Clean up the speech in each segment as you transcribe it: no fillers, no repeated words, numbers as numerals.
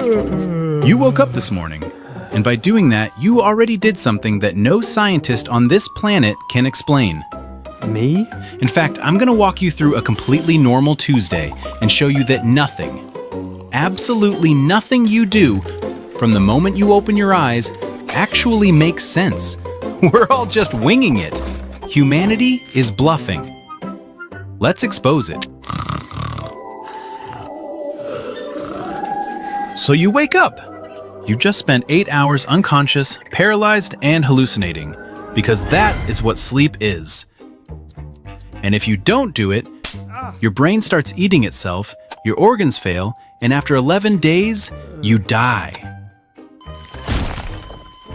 You woke up this morning, and by doing that, you already did something that no scientist on this planet can explain. Me? In fact, I'm going to walk you through a completely normal Tuesday and show you that nothing, absolutely nothing you do from the moment you open your eyes actually makes sense. We're all just winging it. Humanity is bluffing. Let's expose it. So you wake up. You just spent 8 hours unconscious, paralyzed, and hallucinating, because that is what sleep is. And if you don't do it, your brain starts eating itself, your organs fail, and after 11 days, you die.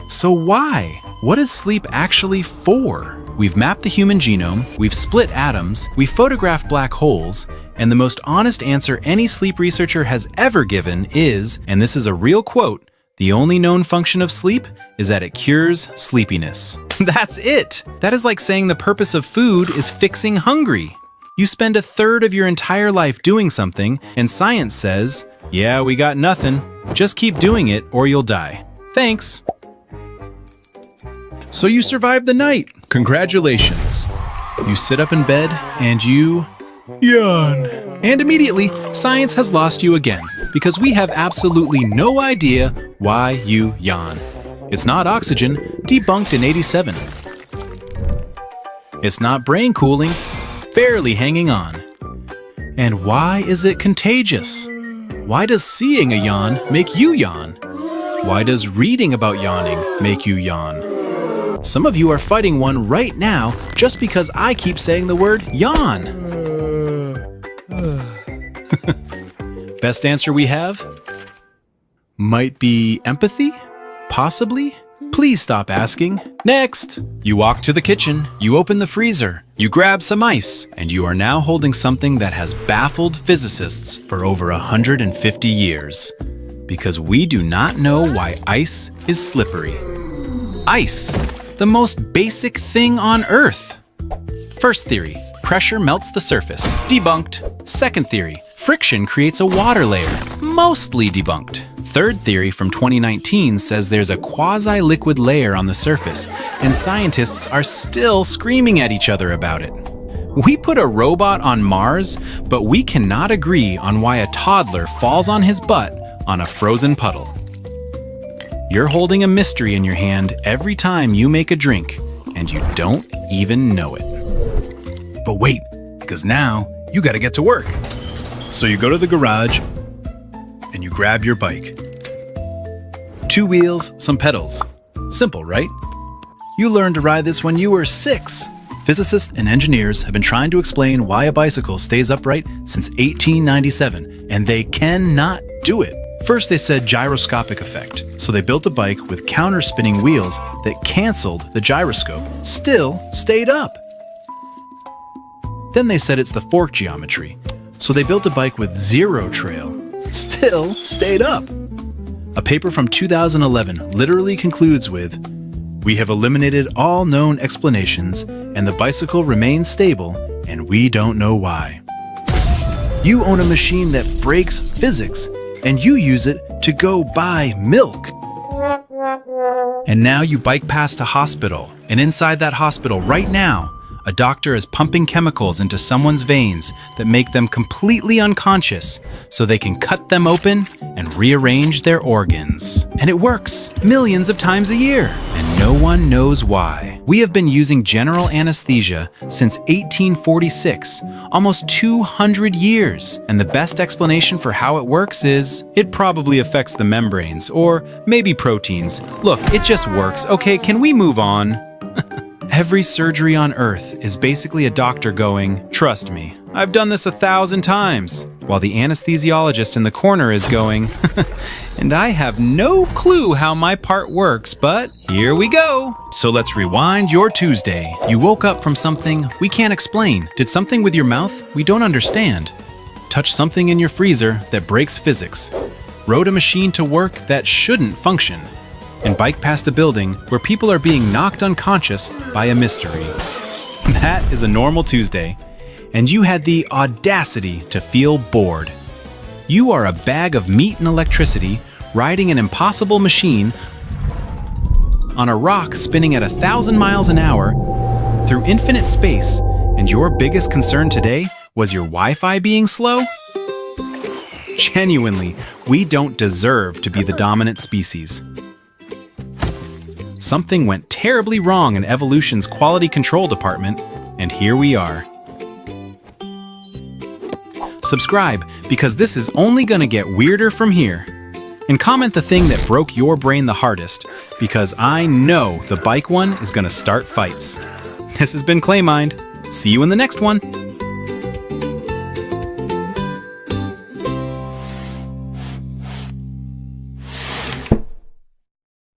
So why? What is sleep actually for? We've mapped the human genome, we've split atoms, we've photographed black holes, and the most honest answer any sleep researcher has ever given is, and this is a real quote, the only known function of sleep is that it cures sleepiness. That's it! That is like saying the purpose of food is fixing hungry. You spend a third of your entire life doing something, and science says, yeah, we got nothing. Just keep doing it or you'll die. Thanks. So you survived the night. Congratulations. You sit up in bed and you yawn. And immediately, science has lost you again because we have absolutely no idea why you yawn. It's not oxygen, debunked in '87. It's not brain cooling, barely hanging on. And why is it contagious? Why does seeing a yawn make you yawn? Why does reading about yawning make you yawn? Some of you are fighting one right now just because I keep saying the word yawn. Best answer we have? Might be empathy? Possibly? Please stop asking. Next! You walk to the kitchen, you open the freezer, you grab some ice, and you are now holding something that has baffled physicists for over 150 years. Because we do not know why ice is slippery. Ice! The most basic thing on Earth. First theory, pressure melts the surface. Debunked. Second theory, friction creates a water layer. Mostly debunked. Third theory from 2019 says there's a quasi-liquid layer on the surface, and scientists are still screaming at each other about it. We put a robot on Mars, but we cannot agree on why a toddler falls on his butt on a frozen puddle. You're holding a mystery in your hand every time you make a drink, and you don't even know it. But wait, because now you gotta get to work. So you go to the garage, and you grab your bike. 2 wheels, some pedals. Simple, right? You learned to ride this when you were 6. Physicists and engineers have been trying to explain why a bicycle stays upright since 1897, and they cannot do it. First, they said gyroscopic effect, so they built a bike with counter-spinning wheels that canceled the gyroscope, still stayed up. Then they said it's the fork geometry, so they built a bike with zero trail, still stayed up. A paper from 2011 literally concludes with, "We have eliminated all known explanations, and the bicycle remains stable, and we don't know why." You own a machine that breaks physics, and you use it to go buy milk. And now you bike past a hospital, and inside that hospital right now, a doctor is pumping chemicals into someone's veins that make them completely unconscious so they can cut them open and rearrange their organs. And it works millions of times a year, and no one knows why. We have been using general anesthesia since 1846, almost 200 years. And the best explanation for how it works is, it probably affects the membranes, or maybe proteins. Look, it just works. Okay, can we move on? Every surgery on Earth is basically a doctor going, "Trust me, I've done this 1,000 times," while the anesthesiologist in the corner is going, "And I have no clue how my part works, but here we go." So let's rewind your Tuesday. You woke up from something we can't explain. Did something with your mouth we don't understand. Touched something in your freezer that breaks physics. Rode a machine to work that shouldn't function. And bike past a building where people are being knocked unconscious by a mystery. That is a normal Tuesday, and you had the audacity to feel bored. You are a bag of meat and electricity riding an impossible machine on a rock spinning at 1,000 miles an hour through infinite space, and your biggest concern today was your Wi-Fi being slow? Genuinely, we don't deserve to be the dominant species. Something went terribly wrong in evolution's quality control department, and here we are. Subscribe, because this is only gonna get weirder from here. And comment the thing that broke your brain the hardest, because I know the bike one is gonna start fights. This has been ClayMind. See you in the next one.